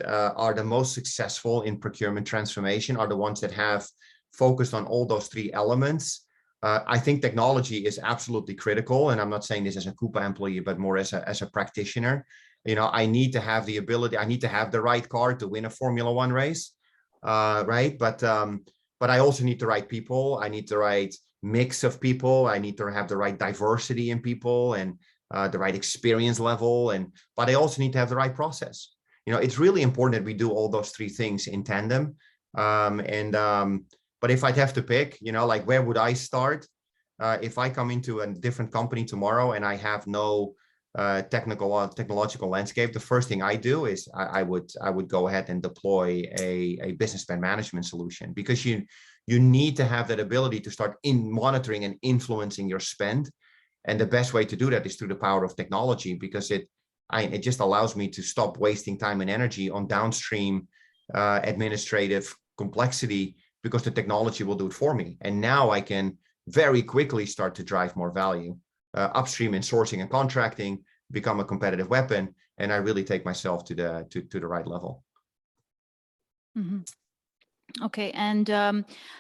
are the most successful in procurement transformation are the ones that have focused on all those three elements. I think technology is absolutely critical, and I'm not saying this as a Kupa employee, but more as a practitioner. I need to have the ability. I need to have the right car to win a Formula One race, right? But I also need the right people. I need the right mix of people. I need to have the right diversity in people and the right experience level. But I also need to have the right process. It's really important that we do all those three things in tandem. But if I'd have to pick, like where would I start? If I come into a different company tomorrow and I have no technological landscape, the first thing I do is I would go ahead and deploy a business spend management solution, because you need to have that ability to start monitoring and influencing your spend. And the best way to do that is through the power of technology, because it just allows me to stop wasting time and energy on downstream administrative complexity, because the technology will do it for me. And now I can very quickly start to drive more value. Upstream in sourcing and contracting, become a competitive weapon, and I really take myself to the right level. Mm-hmm. Okay, and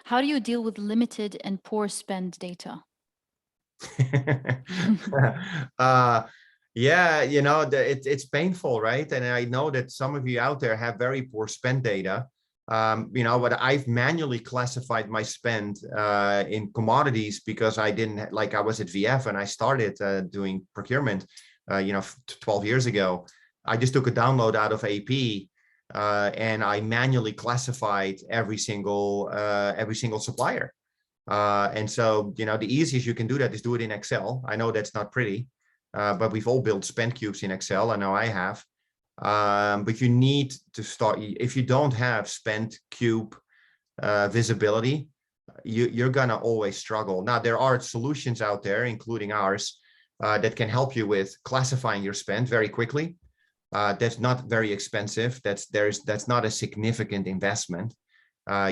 how do you deal with limited and poor spend data? Yeah, it's painful, right? And I know that some of you out there have very poor spend data. But I've manually classified my spend in commodities, because I was at VF and I started doing procurement, 12 years ago. I just took a download out of AP and I manually classified every single supplier. And so, the easiest you can do that is do it in Excel. I know that's not pretty, but we've all built spend cubes in Excel. I know I have. But you need to start. If you don't have spend cube visibility, you're gonna always struggle. Now, there are solutions out there, including ours, that can help you with classifying your spend very quickly. That's not very expensive. That's not a significant investment.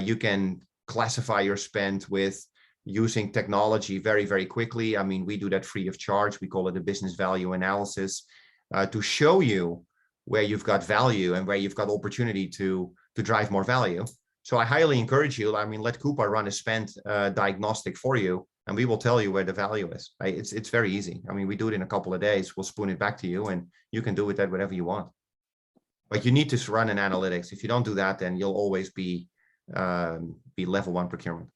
You can classify your spend with using technology very, very quickly. I mean, we do that free of charge. We call it a business value analysis, to show you where you've got value and where you've got opportunity to drive more value. So I highly encourage you. I mean, let Kupa run a spend diagnostic for you, and we will tell you where the value is. Right? It's very easy. I mean, we do it in a couple of days. We'll spoon it back to you, and you can do with that whatever you want. But you need to run an analytics. If you don't do that, then you'll always be level 1 procurement.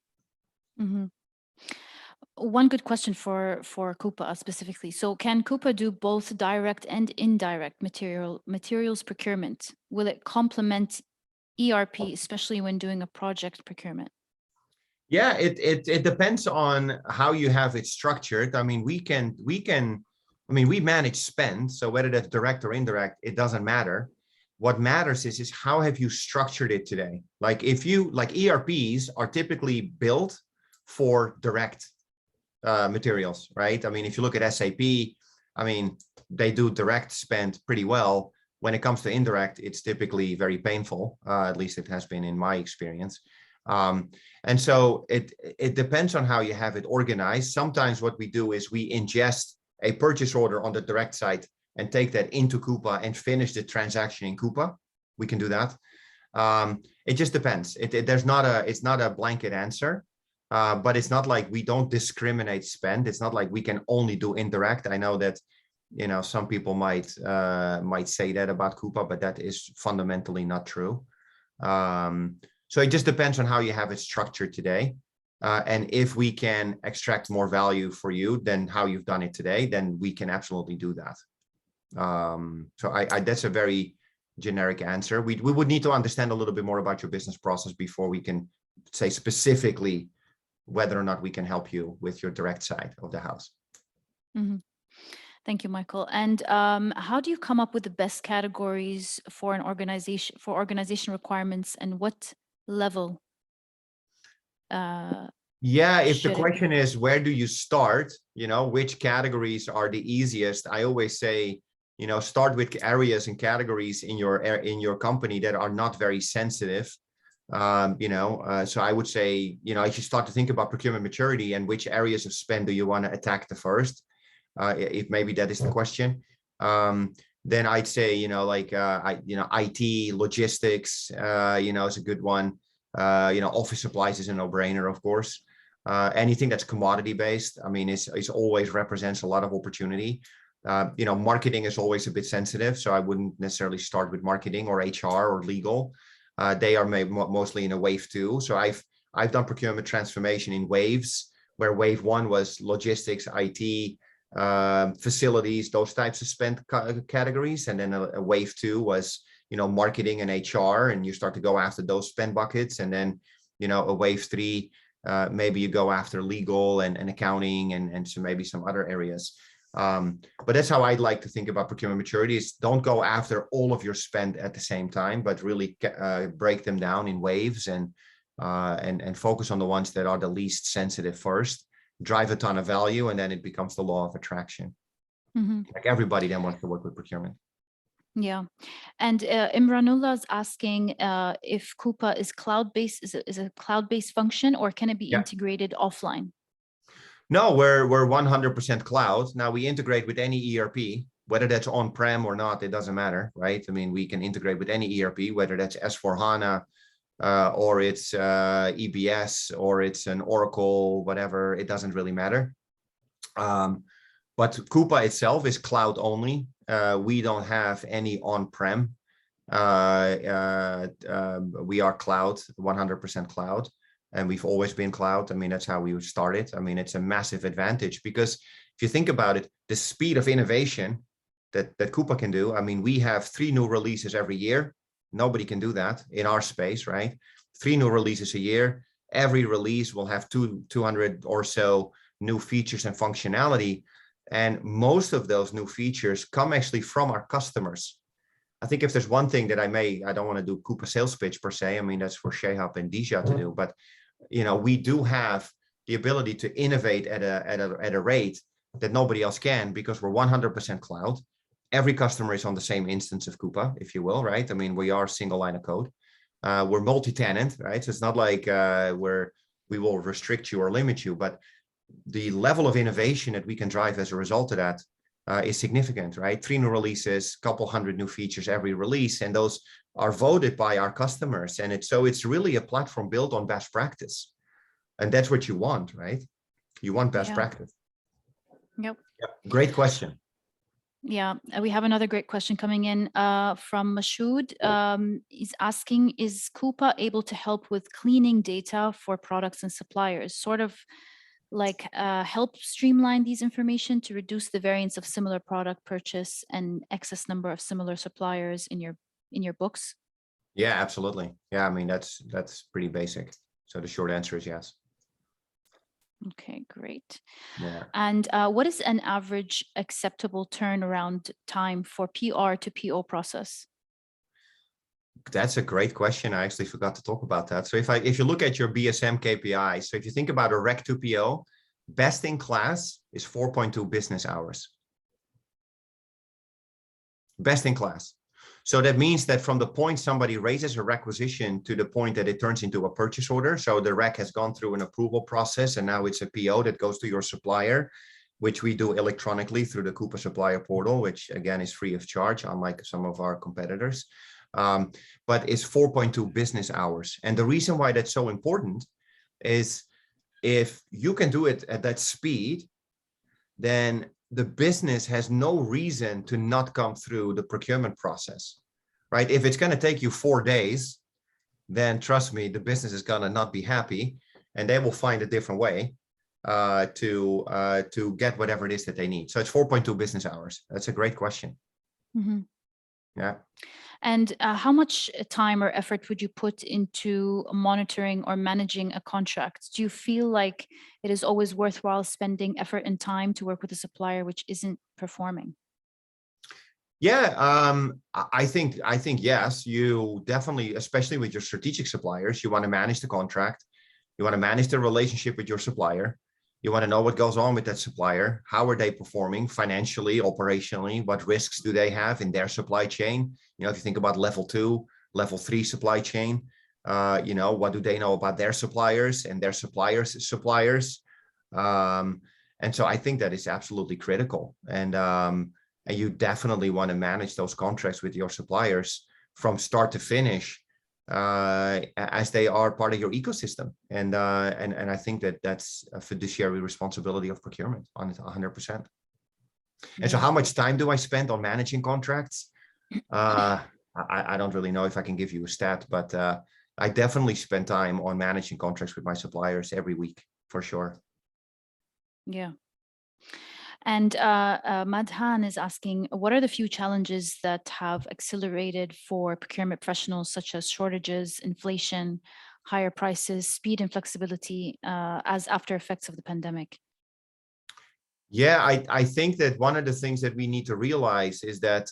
Mm-hmm. One good question for Kupa specifically. So can Kupa do both direct and indirect materials procurement? Will it complement ERP, especially when doing a project procurement? Yeah, it depends on how you have it structured. I mean, we manage spend, so whether that's direct or indirect, it doesn't matter. What matters is how have you structured it today? Like ERPs are typically built for direct materials, right? I mean, if you look at SAP, I mean, they do direct spend pretty well. When it comes to indirect, it's typically very painful. At least it has been in my experience. And so it depends on how you have it organized. Sometimes what we do is we ingest a purchase order on the direct side and take that into Kupa and finish the transaction in Kupa. We can do that. It just depends. It's not a blanket answer. But it's not like we don't discriminate spend. It's not like we can only do indirect. I know that, some people might say that about Kupa, but that is fundamentally not true. So it just depends on how you have it structured today. And if we can extract more value for you than how you've done it today, then we can absolutely do that. So that's a very generic answer. We would need to understand a little bit more about your business process before we can say specifically whether or not we can help you with your direct side of the house. Mm-hmm. Thank you, Michael. And how do you come up with the best categories for an organization, for organization requirements, and what level? Yeah, if the question is where do you start, which categories are the easiest, I always say, start with areas and categories in your company that are not very sensitive. So I would say, if you start to think about procurement maturity and which areas of spend do you want to attack the first, if maybe that is the question, then I'd say, IT, logistics, is a good one. Office supplies is a no-brainer, of course. Anything that's commodity based, I mean, is always represents a lot of opportunity. Marketing is always a bit sensitive, so I wouldn't necessarily start with marketing or HR or legal. They are mostly in a wave 2. So I've done procurement transformation in waves, where wave 1 was logistics, IT, facilities, those types of spend categories, and then a wave 2 was marketing and HR, and you start to go after those spend buckets, and then a wave 3, maybe you go after legal and accounting and so maybe some other areas. But that's how I'd like to think about procurement maturity: is don't go after all of your spend at the same time, but really break them down in waves and focus on the ones that are the least sensitive first, drive a ton of value, and then it becomes the law of attraction. Mm-hmm. Like everybody then wants to work with procurement. Yeah. And Imranullah is asking if Kupa is cloud-based, is a cloud-based function, or can it be integrated offline? No, we're 100% cloud. Now we integrate with any ERP, whether that's on-prem or not, it doesn't matter, right? I mean, we can integrate with any ERP, whether that's S/4HANA or it's EBS or it's an Oracle, whatever, it doesn't really matter. But Kupa itself is cloud only. We don't have any on-prem. We are cloud, 100% cloud. And we've always been cloud. I mean, that's how we started. I mean, it's a massive advantage because if you think about it, the speed of innovation that Kupa can do, I mean, we have 3 new releases every year. Nobody can do that in our space, right? 3 new releases a year. Every release will have 200 or so new features and functionality. And most of those new features come actually from our customers. I think if there's one thing that I don't want to do Kupa sales pitch per se. I mean, that's for Shehab and Disha to do, but we do have the ability to innovate at a rate that nobody else can because we're 100% cloud. Every customer is on the same instance of Kupa, if you will, right? I mean, we are single line of code. We're multi-tenant, right? So it's not like we will restrict you or limit you, but the level of innovation that we can drive as a result of that is significant, right? 3 new releases, couple hundred new features every release, and those are voted by our customers. And it's really a platform built on best practice. And that's what you want, right? You want best practice. Yep. Great question. Yeah, we have another great question coming in from Mashoud. He's asking, is Kupa able to help with cleaning data for products and suppliers? Sort of like help streamline these information to reduce the variance of similar product purchase and excess number of similar suppliers in your books? Yeah, absolutely. Yeah, I mean, that's pretty basic. So the short answer is yes. Okay, great. Yeah. And what is an average acceptable turnaround time for PR to PO process? That's a great question. I actually forgot to talk about that. So if you look at your BSM KPI, so if you think about a rec to PO, best in class is 4.2 business hours. Best in class. So that means that from the point somebody raises a requisition to the point that it turns into a purchase order, so the rec has gone through an approval process and now it's a PO that goes to your supplier, which we do electronically through the Kupa supplier portal, which again is free of charge, unlike some of our competitors. But it's 4.2 business hours. And the reason why that's so important is if you can do it at that speed, then the business has no reason to not come through the procurement process, right? If it's going to take you 4 days, then trust me, the business is going to not be happy, and they will find a different way to get whatever it is that they need. So it's 4.2 business hours. That's a great question. Mm-hmm. Yeah. And how much time or effort would you put into monitoring or managing a contract? Do you feel like it is always worthwhile spending effort and time to work with a supplier which isn't performing? Yeah, I think yes, you definitely, especially with your strategic suppliers, you want to manage the contract, you want to manage the relationship with your supplier, you want to know what goes on with that supplier, how are they performing financially, operationally, what risks do they have in their supply chain? You know, if you think about level 2, level 3 supply chain, you know, what do they know about their suppliers and their suppliers? And so I think that is absolutely critical. And you definitely want to manage those contracts with your suppliers from start to finish, as they are part of your ecosystem. And I think that that's a fiduciary responsibility of procurement on it 100%. And so how much time do I spend on managing contracts? I don't really know if I can give you a stat, but I definitely spend time on managing contracts with my suppliers every week, for sure. Yeah. And Madhan is asking, what are the few challenges that have accelerated for procurement professionals, such as shortages, inflation, higher prices, speed and flexibility as after effects of the pandemic? Yeah, I think that one of the things that we need to realize is that,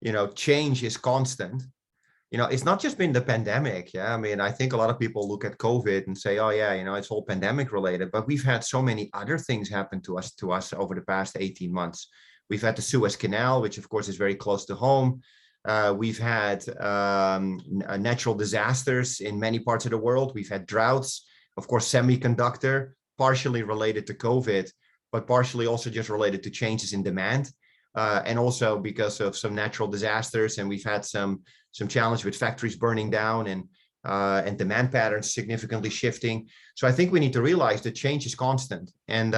you know, change is constant. You know, it's not just been the pandemic. Yeah, I mean, I think a lot of people look at COVID and say, oh yeah, you know, it's all pandemic related, but we've had so many other things happen to us over the past 18 months. We've had the Suez Canal, which of course is very close to home. We've had natural disasters in many parts of the world. We've had droughts, of course, semiconductor, partially related to COVID, but partially also just related to changes in demand. And also because of some natural disasters, and we've had some challenge with factories burning down and demand patterns significantly shifting. So I think we need to realize that change is constant, and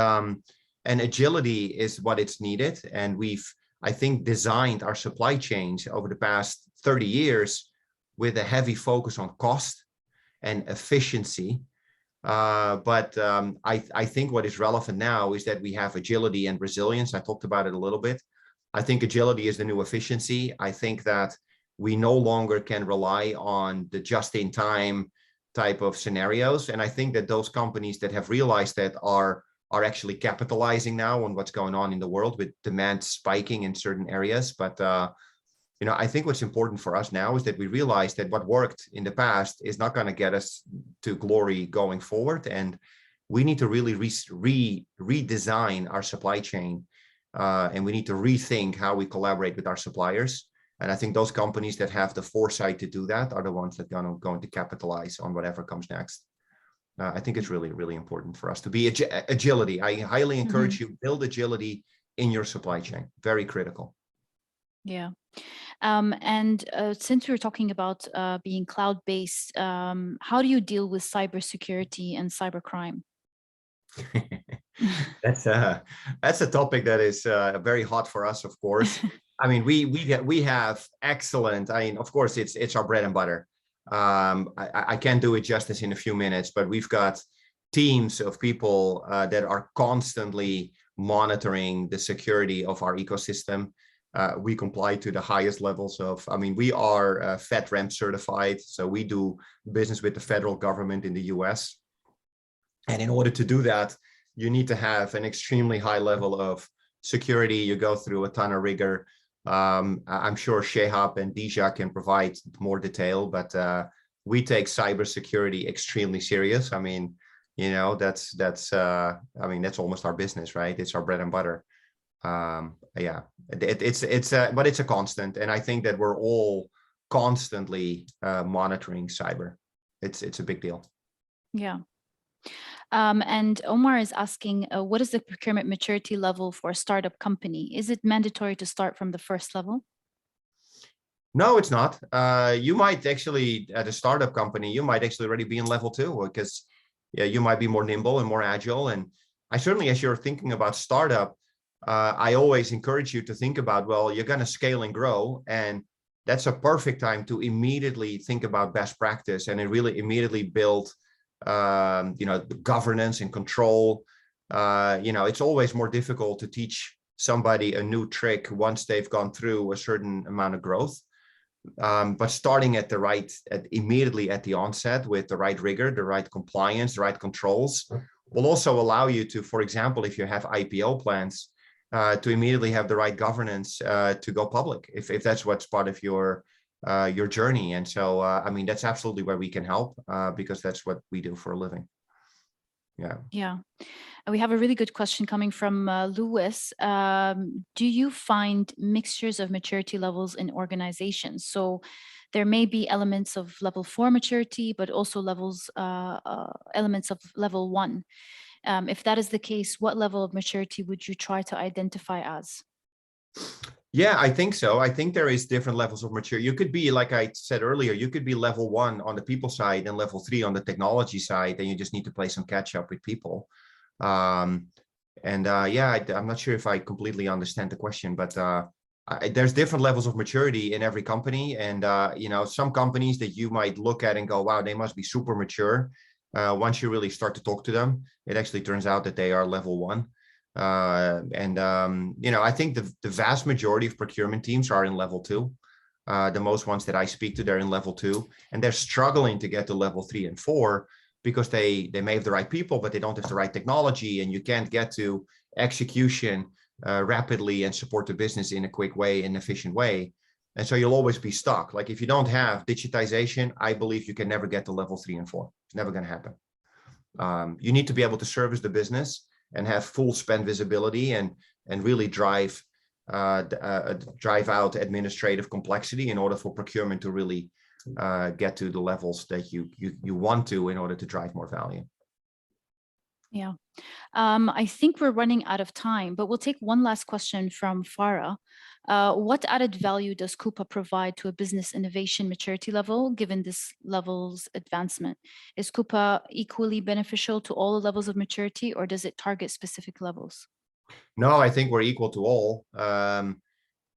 agility is what it's needed. And we've, I think, designed our supply chains over the past 30 years with a heavy focus on cost and efficiency. But I think what is relevant now is that we have agility and resilience. I talked about it a little bit. I think agility is the new efficiency. I think that we no longer can rely on the just-in-time type of scenarios. And I think that those companies that have realized that are actually capitalizing now on what's going on in the world with demand spiking in certain areas. But you know, I think what's important for us now is that we realize that what worked in the past is not going to get us to glory going forward. And we need to really redesign our supply chain. And we need to rethink how we collaborate with our suppliers. And I think those companies that have the foresight to do that are the ones that are going to capitalize on whatever comes next. I think it's really, really important for us to be agility. I highly encourage you, build agility in your supply chain. Very critical. Yeah. And since we were talking about being cloud-based, how do you deal with cybersecurity and cybercrime? That's a topic that is very hot for us, of course. I mean, we have excellent. I mean, of course, it's our bread and butter. I can't do it justice in a few minutes, but we've got teams of people that are constantly monitoring the security of our ecosystem. We comply to the highest levels of. I mean, we are FedRAMP certified, so we do business with the federal government in the U.S. And in order to do that, you need to have an extremely high level of security. You go through a ton of rigor. I'm sure Shehab and Dija can provide more detail, but we take cybersecurity extremely serious. I mean, you know, that's I mean, that's almost our business, right? It's our bread and butter. Yeah, but it's a constant, and I think that we're all constantly monitoring cyber. It's a big deal. Yeah. And Omar is asking, what is the procurement maturity level for a startup company? Is it mandatory to start from the first level? No, it's not. You might actually, at a startup company, you might actually already be in level 2, because yeah, you might be more nimble and more agile. And I certainly, as you're thinking about startup, I always encourage you to think about, well, you're going to scale and grow, and that's a perfect time to immediately think about best practice and really immediately build, the governance and control. It's always more difficult to teach somebody a new trick once they've gone through a certain amount of growth. But starting immediately at the onset with the right rigor, the right compliance, the right controls will also allow you to, for example, if you have IPO plans, to immediately have the right governance to go public, if that's what's part of your journey. And so, that's absolutely where we can help, because that's what we do for a living. Yeah. Yeah. We have a really good question coming from Lewis. Do you find mixtures of maturity levels in organizations? So there may be elements of level 4 maturity, but also elements of level 1. If that is the case, what level of maturity would you try to identify as? Yeah, I think so. I think there is different levels of maturity. You could be, like I said earlier, you could be level 1 on the people side and level 3 on the technology side, and you just need to play some catch up with people. I'm not sure if I completely understand the question, but there's different levels of maturity in every company. And, some companies that you might look at and go, wow, they must be super mature. Once you really start to talk to them, it actually turns out that they are level 1. I think the vast majority of procurement teams are in level 2. The most ones that I speak to, they're in level 2, and they're struggling to get to level 3 and 4 because they may have the right people, but they don't have the right technology, and you can't get to execution rapidly and support the business in a quick way, in an efficient way. And so you'll always be stuck. Like if you don't have digitization, I believe you can never get to level 3 and 4. It's never going to happen. You need to be able to service the business and have full spend visibility and really drive out administrative complexity in order for procurement to really get to the levels that you want to in order to drive more value. Yeah, I think we're running out of time, but we'll take one last question from Farah. What added value does Kupa provide to a business innovation maturity level, given this level's advancement? Is Kupa equally beneficial to all the levels of maturity, or does it target specific levels? No, I think we're equal to all.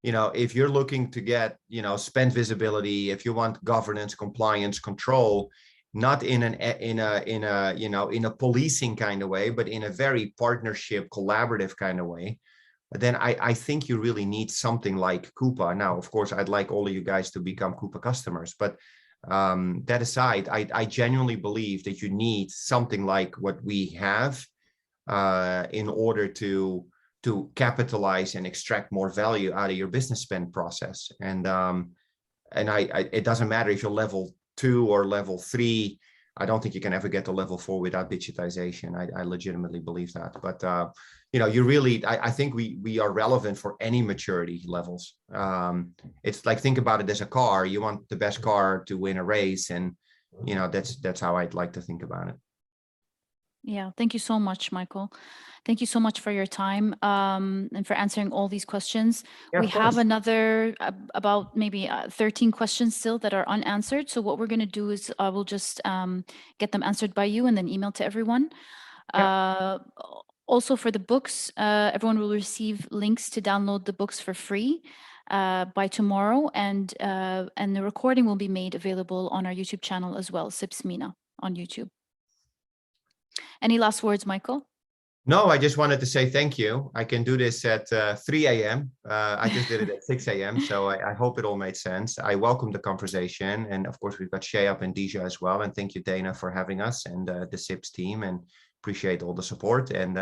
If you're looking to get, spend visibility, if you want governance, compliance, control, not in a policing kind of way, but in a very partnership, collaborative kind of way, then I think you really need something like Kupa. Now, of course, I'd like all of you guys to become Kupa customers, but that aside, I genuinely believe that you need something like what we have in order to capitalize and extract more value out of your business spend process. And it doesn't matter if you're level 2 or level 3. I don't think you can ever get to level 4 without digitization. I legitimately believe that. But I think we are relevant for any maturity levels. It's like, think about it as a car. You want the best car to win a race, and that's how I'd like to think about it. Yeah, thank you so much, Michael. Thank you so much for your time and for answering all these questions. Yeah, we have another about maybe 13 questions still that are unanswered. So what we're going to do is we'll just get them answered by you and then email to everyone. Yeah. Also for the books, everyone will receive links to download the books for free by tomorrow, and the recording will be made available on our YouTube channel as well, CIPS MENA on YouTube. Any last words, Michael? No, I just wanted to say thank you. I can do this at 3 a.m. I just did it at 6 a.m. So I hope it all made sense. I welcome the conversation. And of course, we've got Shayab and Dija as well. And thank you, Dana, for having us, and the CIPS team, and appreciate all the support. And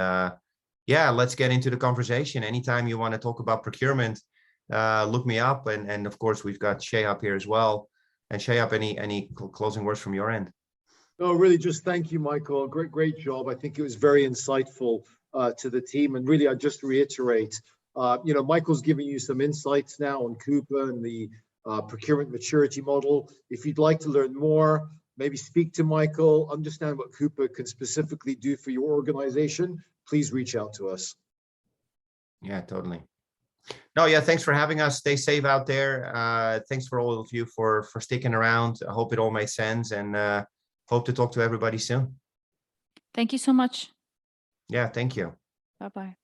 let's get into the conversation. Anytime you want to talk about procurement, look me up. And of course, we've got Shayab here as well. And Shayab, any closing words from your end? No, really, just thank you, Michael. Great job. I think it was very insightful to the team. And really, I just reiterate, Michael's giving you some insights now on Kupa and the Procurement Maturity Model. If you'd like to learn more, maybe speak to Michael, understand what Kupa can specifically do for your organization, please reach out to us. Yeah, totally. No, yeah, thanks for having us. Stay safe out there. Thanks for all of you for sticking around. I hope it all made sense, and hope to talk to everybody soon. Thank you so much. Yeah, thank you. Bye-bye.